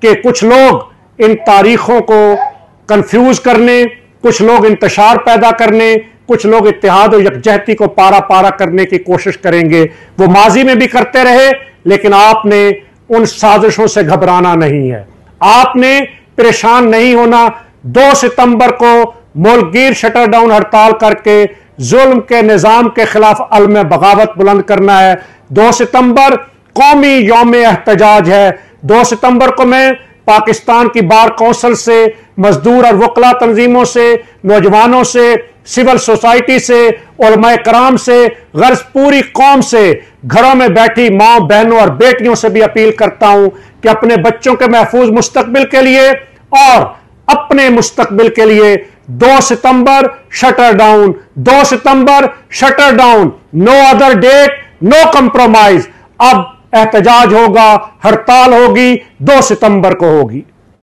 कि कुछ लोग इन तारीखों को कंफ्यूज करने, कुछ लोग इंतशार पैदा करने, कुछ लोग इत्तेहाद और यकजहती को पारा पारा करने की कोशिश करेंगे। वो माजी में भी करते रहे, लेकिन आपने उन साजिशों से घबराना नहीं है, आपने परेशान नहीं होना। 2 सितंबर को मुल्कगीर शटर डाउन हड़ताल करके जुल्म के निजाम के खिलाफ अलम बगावत बुलंद करना है। 2 सितंबर कौमी यौम एहतजाज है। 2 सितंबर को मैं पाकिस्तान की बार कौंसिल से, मजदूर और वकला तंजीमों से, नौजवानों से, सिविल सोसाइटी से, उलमाए कराम से, गर्ज पूरी कौम से, घरों में बैठी मां, बहनों और बेटियों से भी अपील करता हूं कि अपने बच्चों के महफूज मुस्तकबिल के लिए और अपने मुस्तकबिल के लिए 2 सितंबर शटर डाउन, 2 सितंबर shutter down, no other date, no compromise. अब एहतजाज होगा, हड़ताल होगी, 2 सितंबर को होगी।